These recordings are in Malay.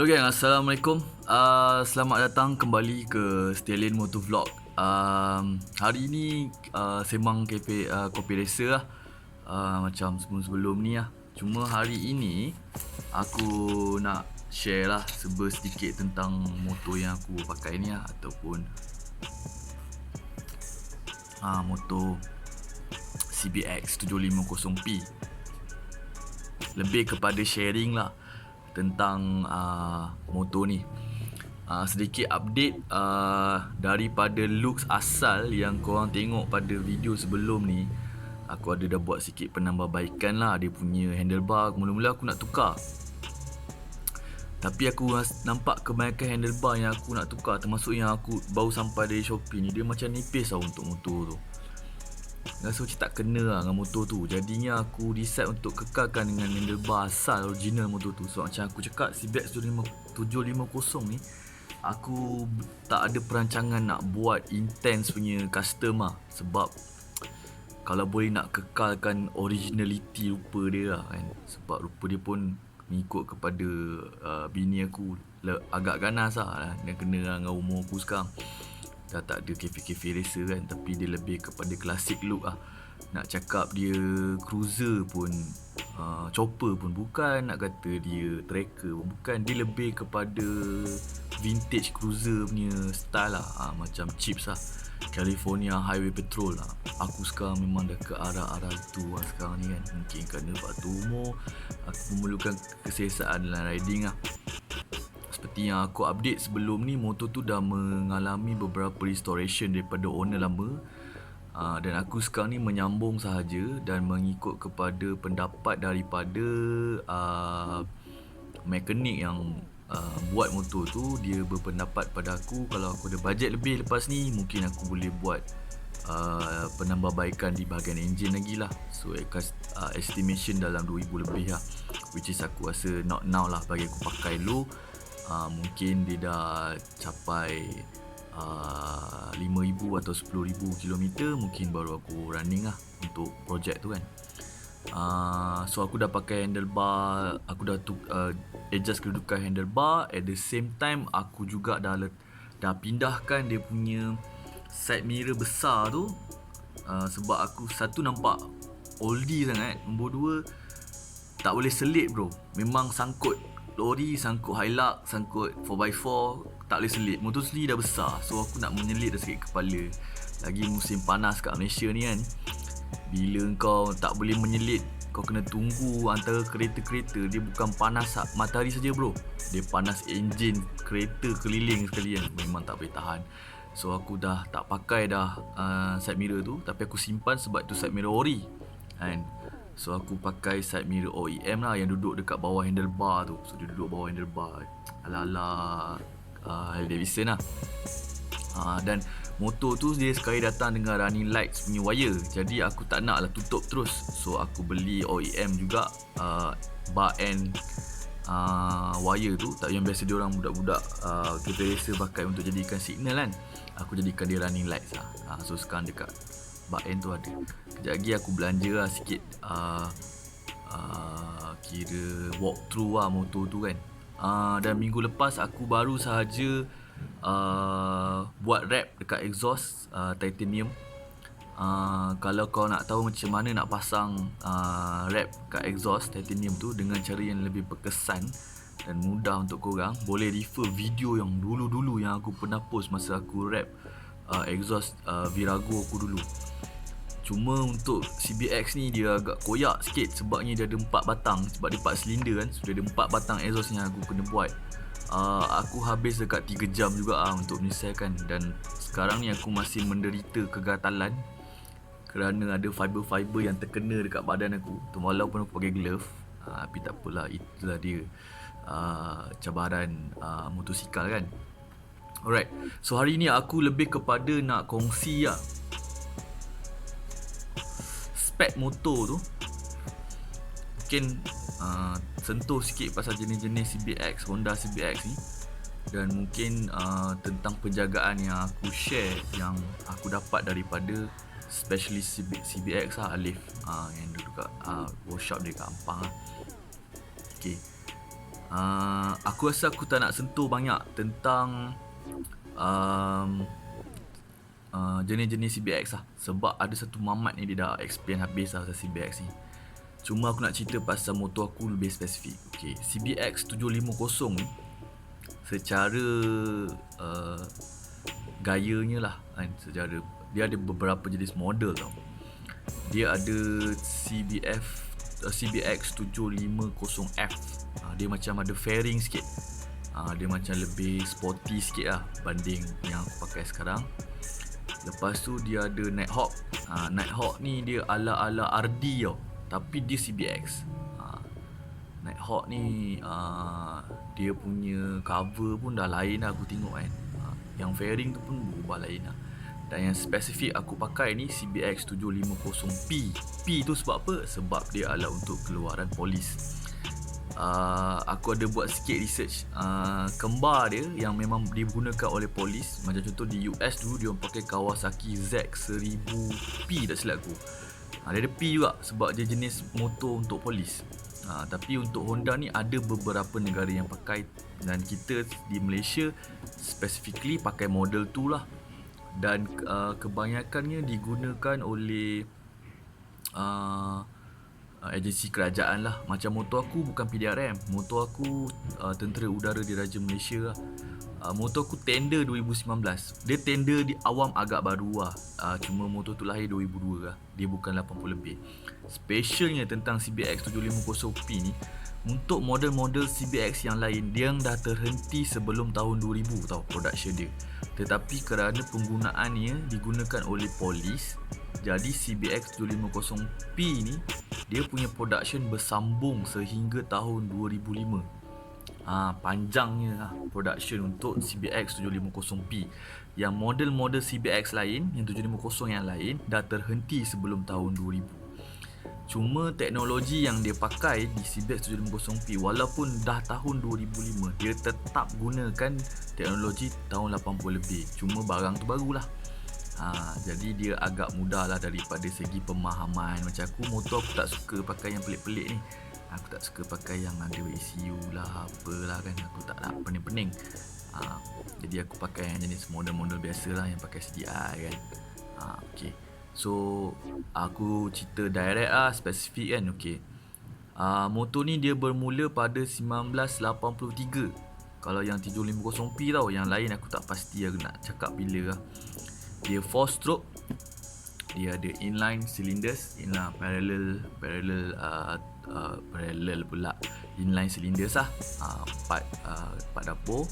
Hello gang, Assalamualaikum. Selamat datang kembali ke Stallion Motor Vlog. Hari ni sembang kopi racer lah, macam sebelum-sebelum ni lah. Cuma hari ini aku nak share lah sedikit tentang motor yang aku pakai ni lah, ataupun motor CBX 750P. Lebih kepada sharing lah tentang motor ni. Sedikit update daripada looks asal yang korang tengok pada video sebelum ni. Aku ada dah buat sikit penambahbaikan lah. Dia punya handlebar, mula-mula aku nak tukar, tapi aku nampak kebanyakan handlebar yang aku nak tukar, termasuk yang aku baru sampai dari Shopee ni, dia macam nipis lah untuk motor tu. Rasa macam tak kena lah dengan motor tu. Jadinya aku decide untuk kekalkan dengan handlebar asal original motor tu. So macam aku cakap, CBX 750 ni aku tak ada perancangan nak buat intense punya custom lah. Sebab kalau boleh nak kekalkan originality rupa dia lah kan. Sebab rupa dia pun mengikut kepada bini aku agak ganas lah. Dia kena dengan umur aku sekarang. Dah tak ada cafe racer kan, tapi dia lebih kepada classic look lah. Nak cakap dia cruiser pun, chopper pun bukan, nak kata dia tracker pun bukan. Dia lebih kepada vintage cruiser punya style lah, macam chips lah, California Highway Patrol lah. Aku sekarang memang dah ke arah-arah itu lah sekarang ni kan. Mungkin kerana faktor umur, aku memerlukan keselesaan dalam riding lah. Seperti yang aku update sebelum ni, motor tu dah mengalami beberapa restoration daripada owner lama, dan aku sekarang ni menyambung sahaja dan mengikut kepada pendapat daripada mekanik yang buat motor tu. Dia berpendapat pada aku, kalau aku ada bajet lebih lepas ni, mungkin aku boleh buat penambahbaikan di bahagian enjin lagi lah. So estimation dalam 2000 lebih lah, which is aku rasa not now lah bagi aku pakai low. Mungkin dia dah capai 5,000 atau 10,000 km, mungkin baru aku running lah untuk projek tu kan. So aku dah pakai handlebar, aku dah adjust kedudukan handlebar. At the same time aku juga dah pindahkan dia punya side mirror besar tu, sebab aku satu nampak oldie sangat, nombor dua tak boleh selit bro. Memang sangkut lori, sangkut Hilux, sangkut 4x4, tak boleh selit. Motor sendiri dah besar, so aku nak menyelit dah sakit kepala. Lagi musim panas kat Malaysia ni kan, bila kau tak boleh menyelit, kau kena tunggu antara kereta-kereta. Dia bukan panas matahari saja bro, dia panas enjin kereta keliling sekali kan. Memang tak boleh tahan. So aku dah tak pakai dah side mirror tu, tapi aku simpan sebab tu side mirror ori kan. So aku pakai side mirror OEM lah, yang duduk dekat bawah handlebar tu. So dia duduk bawah handlebar ala-ala Harley Davidson lah. Dan motor tu dia sekali datang dengan running lights punya wire, jadi aku tak nak lah tutup terus. So aku beli OEM juga, bar end wire tu, tak yang biasa diorang budak-budak kereta racer pakai untuk jadikan signal kan. Aku jadikan dia running lights lah. So sekarang dekat bar end tu ada. Kejap lagi aku belanja lah sikit, kira walkthrough lah motor tu kan. Dan minggu lepas aku baru sahaja buat wrap dekat exhaust titanium. Kalau kau nak tahu macam mana nak pasang wrap kat exhaust titanium tu dengan cara yang lebih berkesan dan mudah untuk korang, boleh refer video yang dulu-dulu yang aku pernah post masa aku wrap exhaust Virago aku dulu. Cuma untuk CBX ni dia agak koyak sikit sebabnya dia ada 4 batang. Sebab dia 4 silinder kan, so dia ada 4 batang exhaust yang aku kena buat. Aku habis dekat 3 jam juga untuk menyelesaikan. Dan sekarang ni aku masih menderita kegatalan kerana ada fiber-fiber yang terkena dekat badan aku. Walaupun aku pakai glove, tapi tak apalah, itulah dia cabaran motosikal kan. Alright, so hari ni aku lebih kepada nak kongsi lah spek motor tu. Mungkin sentuh sikit pasal jenis-jenis CBX, Honda CBX ni. Dan mungkin tentang penjagaan yang aku share, yang aku dapat daripada specialist CBX lah, Alif, yang duduk kat workshop dia kat Ampang lah. Okay, Aku rasa aku tak nak sentuh banyak tentang um, jenis-jenis CBX lah. Sebab ada satu mamat ni dia dah explain habis lah pasal CBX ni. Cuma aku nak cerita pasal motor aku lebih spesifik. Okay, CBX 750 ni secara gayanya lah kan, secara dia ada beberapa jenis model tau. Dia ada CBX 750F. Dia macam ada fairing sikit. Dia macam lebih sporty sikit lah banding yang aku pakai sekarang. Lepas tu dia ada Nighthawk. Nighthawk ni dia ala-ala RD tau, tapi dia CBX. Nighthawk ni dia punya cover pun dah lain lah aku tengok kan. Yang fairing tu pun berubah lain lah. Dan yang spesifik aku pakai ni CBX 750P. P tu sebab apa? Sebab dia adalah untuk keluaran polis. Aku ada buat sikit research. Kembar dia yang memang digunakan oleh polis, macam contoh di US dulu dia pakai Kawasaki Z1000P tak silap aku. Dia ada P juga sebab dia jenis motor untuk polis. Tapi untuk Honda ni ada beberapa negara yang pakai, dan kita di Malaysia specifically pakai model tu lah. Dan kebanyakannya digunakan oleh agensi kerajaan lah. Macam motor aku bukan PDRM, motor aku Tentera Udara Diraja Malaysia lah. Motor aku tender 2019. Dia tender di awam agak baru lah. Cuma motor tu lahir 2002 lah. Dia bukan 80 lebih. Specialnya tentang CBX 750P ni, untuk model-model CBX yang lain dia dah terhenti sebelum tahun 2000 tau production dia. Tetapi kerana penggunaannya digunakan oleh polis, jadi CBX 750P ni dia punya production bersambung sehingga tahun 2005. Panjangnya production untuk CBX 750P. Yang model-model CBX lain, yang 750 yang lain dah terhenti sebelum tahun 2000. Cuma teknologi yang dia pakai di CBX 750P, walaupun dah tahun 2005, dia tetap gunakan teknologi tahun 80 lebih. Cuma barang tu barulah. Jadi dia agak mudah lah daripada segi pemahaman. Macam aku, motor aku tak suka pakai yang pelik-pelik ni. Aku tak suka pakai yang ada ECU lah, apalah kan. Aku tak nak pening-pening. Jadi aku pakai yang jenis model-model biasa lah, yang pakai CDI kan. Okay. So aku cerita direct lah, spesifik kan. Okay, motor ni dia bermula pada 1983. Kalau yang 750P tau, yang lain aku tak pasti aku nak cakap bila lah. Dia 4 stroke. Dia ada inline cylinders, parallel pula inline cylinders lah. 4 dapur.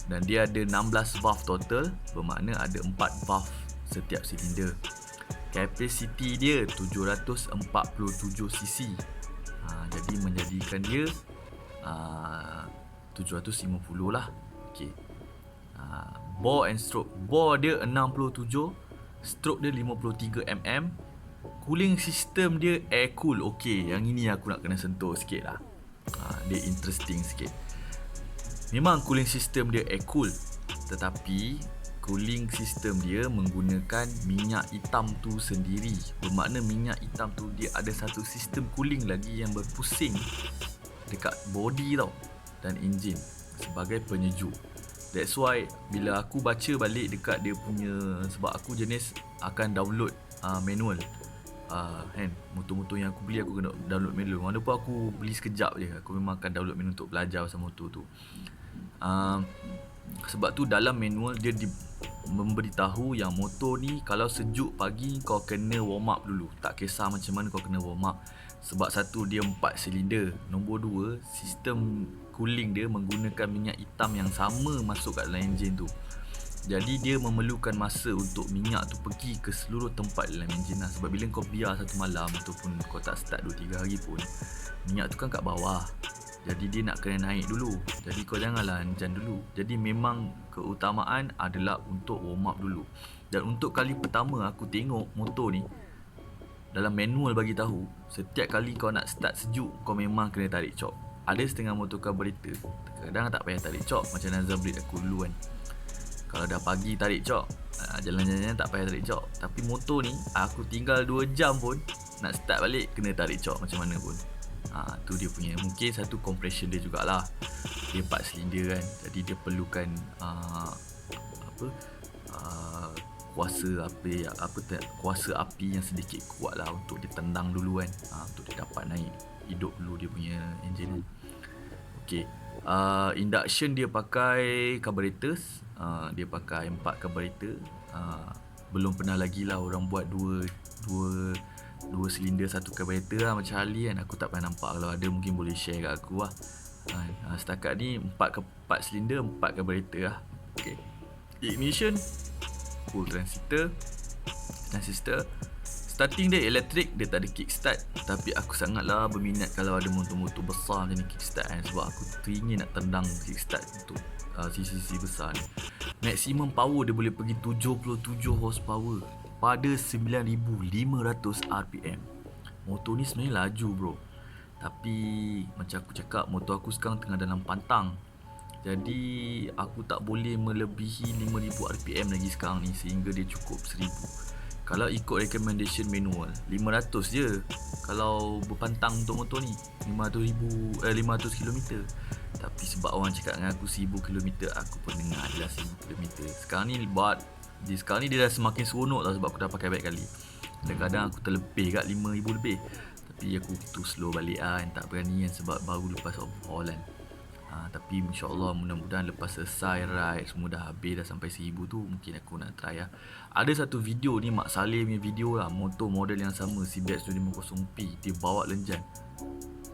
Dan dia ada 16 valve total, bermakna ada 4 valve setiap silinder. Kapasiti dia 747cc. Jadi menjadikan dia 750 lah. Okay. Bore and stroke. Bore dia 67, stroke dia 53 mm. Cooling system dia air cool. Okay, yang ini aku nak kena sentuh sikit lah. Dia interesting sikit. Memang cooling system dia air cool, tetapi cooling system dia menggunakan minyak hitam tu sendiri. Bermakna minyak hitam tu dia ada satu sistem cooling lagi yang berpusing dekat body tau dan enjin sebagai penyejuk. That's why bila aku baca balik dekat dia punya, sebab aku jenis akan download manual. Motor-motor yang aku beli aku kena download manual. Walaupun aku beli sekejap je, aku memang akan download manual untuk belajar pasal motor tu. Sebab tu dalam manual dia memberitahu yang motor ni kalau sejuk pagi kau kena warm up dulu. Tak kisah macam mana kau kena warm up. Sebab satu, dia 4 silinder. Nombor 2, sistem cooling dia menggunakan minyak hitam yang sama masuk kat dalam enjin tu. Jadi dia memerlukan masa untuk minyak tu pergi ke seluruh tempat dalam enjin lah. Sebab bila kau biar satu malam ataupun kau tak start 2-3 hari pun, minyak tu kan kat bawah. Jadi dia nak kena naik dulu. Jadi kau janganlah enjan dulu. Jadi memang keutamaan adalah untuk warm up dulu. Dan untuk kali pertama aku tengok motor ni, dalam manual bagi tahu setiap kali kau nak start sejuk, kau memang kena tarik cok. Ada setengah motor carburetor kadang tak payah tarik cok, macam Nazar Blade aku dulu kan. Kalau dah pagi tarik cok, jalan-jalan tak payah tarik cok. Tapi motor ni aku tinggal 2 jam pun nak start balik kena tarik cok macam mana pun. Tu dia punya, mungkin satu compression dia jugalah. Dia 4 silinder kan, jadi dia perlukan apa kuasa api yang sedikit kuat lah untuk dia tendang dulu kan, untuk dia dapat naik hidup dulu dia punya enjin kan. Okay, induction dia pakai carburetors, dia pakai 4 carburetor. Belum pernah lagi lah orang buat dua silinder satu carburetor lah macam Harley kan. Aku tak pernah nampak. Kalau ada mungkin boleh share kat aku lah. Setakat ni 4 silinder 4 carburetor lah. Okay, ignition full transistor. Starting dia elektrik, dia tak ada kickstart. Tapi aku sangatlah berminat kalau ada motor-motor besar macam ni kickstart kan, sebab aku teringin nak tendang kickstart untuk CC besar ni. Maximum power dia boleh pergi 77 horsepower pada 9500 RPM. Motor ni sebenarnya laju bro, tapi macam aku cakap, motor aku sekarang tengah dalam pantang. Jadi aku tak boleh melebihi 5000 RPM lagi sekarang ni, sehingga dia cukup 1000. Kalau ikut recommendation manual 500 je kalau berpantang untuk motor ni, 500 km. Tapi sebab orang cakap dengan aku 1000 km, aku pun dengar je lah 1000 km. Sekarang ni dia dah semakin seronok tau, sebab aku dah pakai banyak kali. Kadang-kadang aku terlebih kat 5000 lebih, tapi aku tu slow balik kan, tak berani kan, sebab baru lepas overhaul kan. Tapi insyaAllah mudah-mudahan lepas selesai ride semua dah habis, dah sampai 1000 tu, mungkin aku nak try lah. Ada satu video ni, Mak Saleh punya video lah, motor model yang sama, CBX 250P, dia bawa lenjan.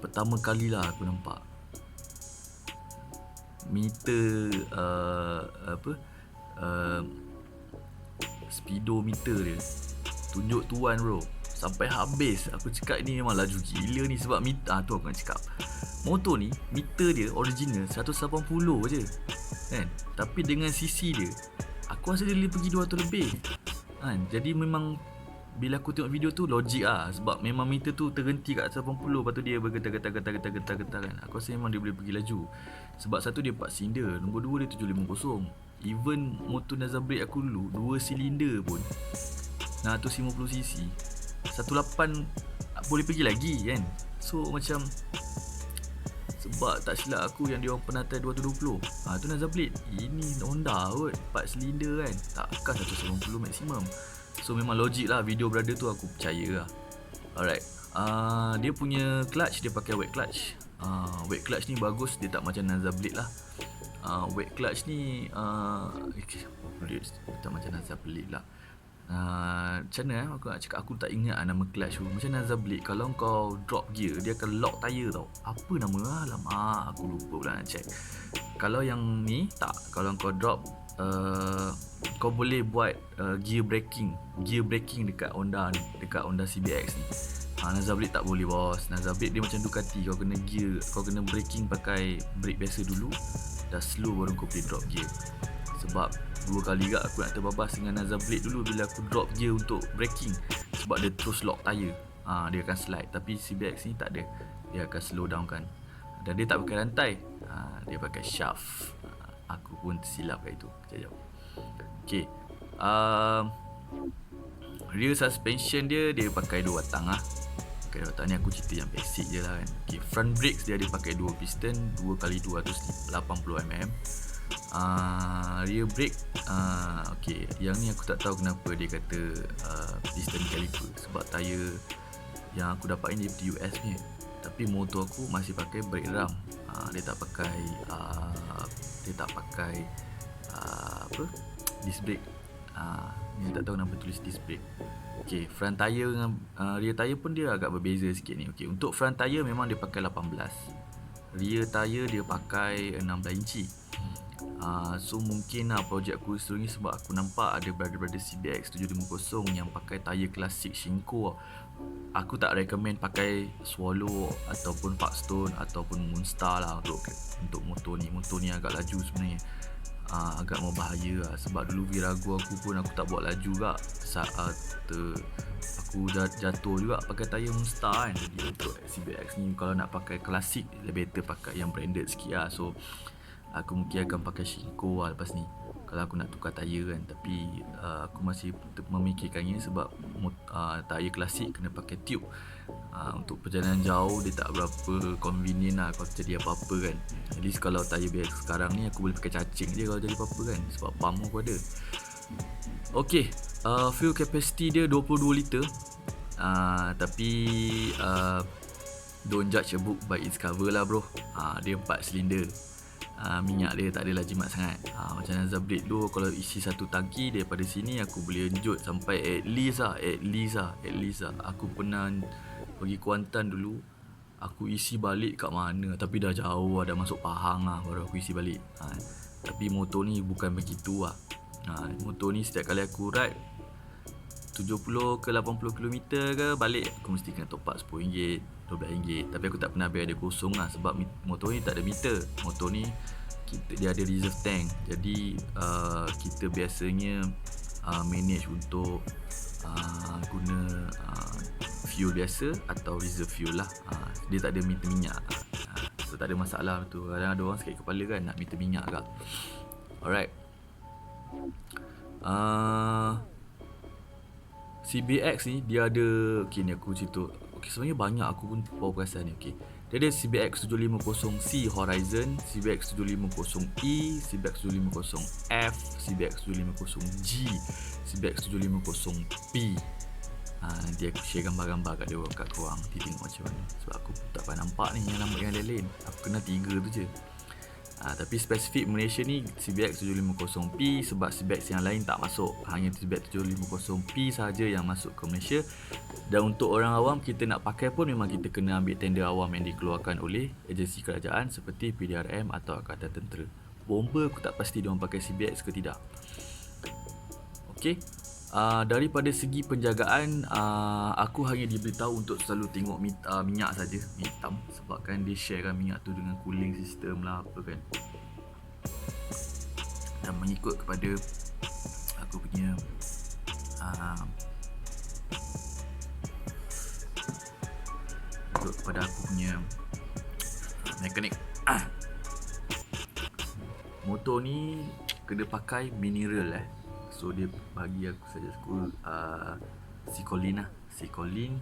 Pertama kali lah aku nampak meter speedometer dia tunjuk tuan bro, sampai habis. Aku cakap ni memang laju gila ni, sebab meter tu aku nak cakap, motor ni meter dia original 180 je kan, tapi dengan CC dia aku rasa dia boleh pergi 200 lebih kan. Jadi memang bila aku tengok video tu logik lah, sebab memang meter tu terhenti kat 180, lepas tu dia bergetar-getar kan. Aku rasa memang dia boleh pergi laju, sebab satu dia 4 silinder, nombor 2 dia 750. Even motor Nazar Blade aku dulu 2 silinder pun 150cc 18 boleh pergi lagi kan. So macam, sebab tak silap aku yang dia orang pernah try 220, tu Nazar Blade. Ini Honda kot 4 silinder kan, takkan 190 maksimum. So memang logik lah video brother tu, aku percaya lah. Alright, dia punya clutch dia pakai wet clutch. Wet clutch ni bagus, dia tak macam Nazar Blade lah. Wet clutch ni dia tak macam Nazar Blade lah. Macam mana aku nak cakap, aku tak ingat nama clutch tu. Macam Nazar Blade, kalau kau drop gear dia akan lock tire tau. Apa nama? Alamak, aku lupa pula nak check. Kalau yang ni tak, kalau kau drop kau boleh buat gear braking dekat Honda ni, dekat Honda CBX ni. Nazar Blade tak boleh bos. Nazar Blade dia macam Ducati, kau kena gear, kau kena braking pakai brake biasa dulu, dah slow baru kau boleh drop gear. Sebab 2 kali kat aku nak terbabas dengan Nazar Blade dulu bila aku drop gear untuk braking, sebab dia terus lock tire. Dia akan slide. Tapi CBX ni tak ada, dia akan slow down kan. Dan dia tak pakai rantai, dia pakai shaft. Aku pun tersilap kat itu. Sekejap. Okay, rear suspension dia pakai 2 batang lah. Pakai 2 batang ni aku cerita yang basic je lah kan. Okay, front brakes dia pakai 2 piston 2x280 mm. Rear brake, okay, yang ni aku tak tahu kenapa dia kata piston caliper, sebab tayar yang aku dapat ini di US ni. Tapi motor aku masih pakai brake drum. Dia tak pakai disc brake. Ni tak tahu kenapa tulis disc brake. Okay, front tire dengan rear tire pun dia agak berbeza sikit ni. Okay, untuk front tire memang dia pakai 18, rear tire dia pakai 16 inci. So mungkin projek aku seterusnya, sebab aku nampak ada brother-brother CBX 750 yang pakai tayar klasik Shinko. Aku tak recommend pakai Swallow ataupun Parkstone ataupun Moonstar lah untuk motor ni. Motor ni agak laju sebenarnya, agak berbahaya lah. Sebab dulu Virago aku pun aku tak buat laju juga saat aku jatuh juga pakai tayar Moonstar kan. Jadi untuk CBX ni kalau nak pakai klasik, lebih better pakai yang branded sikit lah. So aku mungkin akan pakai Shinko lah lepas ni, kalau aku nak tukar tayar kan. Tapi aku masih memikirkannya, sebab tayar klasik kena pakai tube. Untuk perjalanan jauh dia tak berapa convenient lah kalau jadi apa-apa kan. At least kalau tayar biasa sekarang ni aku boleh pakai cacing je kalau jadi apa-apa kan, sebab pump aku ada. Okay, fuel capacity dia 22 liter. Tapi don't judge a book by its cover lah bro. Dia 4 silinder. Minyak dia tak adalah jimat sangat. Macam Nazar Blade tu, kalau isi satu tangki daripada sini aku boleh enjut sampai at least lah. Aku pernah pergi Kuantan dulu, aku isi balik kat mana, tapi dah jauh, dah masuk Pahang lah baru aku isi balik. Tapi motor ni bukan begitu lah. Motor ni setiap kali aku ride 70 ke 80 km ke balik, aku mesti kena top up RM10, RM12. Tapi aku tak pernah biar dia kosong lah, sebab motor ni tak ada meter. Motor ni dia ada reserve tank. Jadi kita biasanya manage untuk guna fuel biasa atau reserve fuel lah. Dia tak ada meter minyak. So tak ada masalah tu. Kadang ada orang sakit kepala kan nak meter minyak kak. Alright. CBX ni dia ada, okay ni aku cerita. Okay, sebenarnya banyak aku pun baru perasan ni. Okay, dia ada CBX 750C Horizon, CBX 750E, CBX 750F, CBX 750G, CBX 750P. Nanti aku share gambar-gambar kat dia, kat korang nanti tengok macam mana, sebab aku tak pernah nampak ni yang nama yang lain-lain. Aku kenal 3 tu je. Tapi spesifik Malaysia ni CBX 750P, sebab CBX yang lain tak masuk. Hanya CBX 750P sahaja yang masuk ke Malaysia. Dan untuk orang awam, kita nak pakai pun memang kita kena ambil tender awam yang dikeluarkan oleh agensi kerajaan seperti PDRM atau Angkatan Tentera. Bomber aku tak pasti diorang pakai CBX ke tidak. Okay, daripada segi penjagaan, aku hanya diberitahu untuk selalu tengok minyak saja, minyak hitam, sebab kan dia sharekan minyak tu dengan cooling system lah apa kan. Dan mengikut kepada aku punya mekanik, motor ni kena pakai mineral So dia bagi aku saja Sicolin lah, Sicolin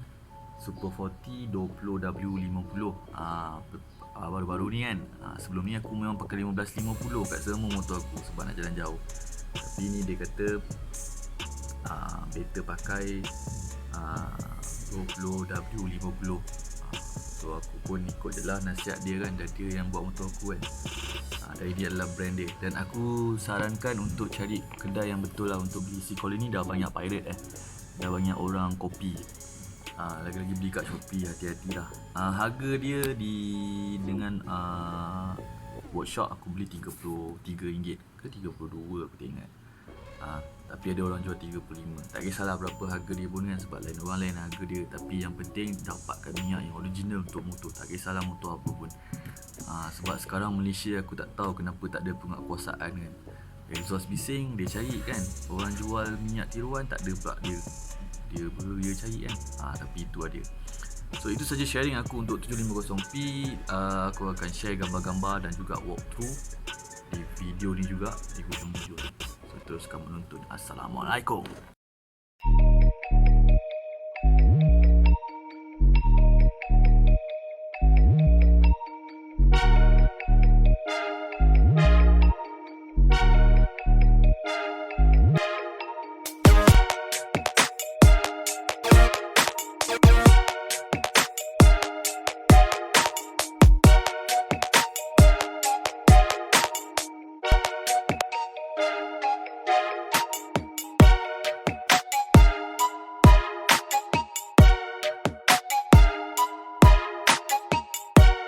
Super 40 20W50. Baru-baru ni kan. Sebelum ni aku memang pakai 1550 kat semua motor aku sebab nak jalan jauh. Tapi ni dia kata better pakai 20W50. So aku pun ikut je lah nasihat dia kan, dan dia yang buat motor aku kan. Dari dia adalah brand dia. Dan aku sarankan untuk cari kedai yang betul lah untuk beli. Sicolin ni dah banyak pirate dah banyak orang copy. Lagi-lagi beli kat Shopee, hati-hati lah. Harga dia dengan workshop aku beli RM33 ke RM32 aku tak ingat. Tapi ada orang jual RM35. Tak kisahlah berapa harga dia pun kan, sebab lain orang lain harga dia. Tapi yang penting dapatkan minyak yang original untuk motor. Tak kisahlah motor apa pun. Sebab sekarang Malaysia aku tak tahu kenapa tak ada penguatkuasaan kan. Exhaust bising dia cari kan, orang jual minyak tiruan tak ada pula dia cari kan. Tapi itu ada. So itu saja sharing aku untuk 750P. Aku akan share gambar-gambar dan juga walkthrough di video ni juga di hujung video. So teruskan menonton. Assalamualaikum.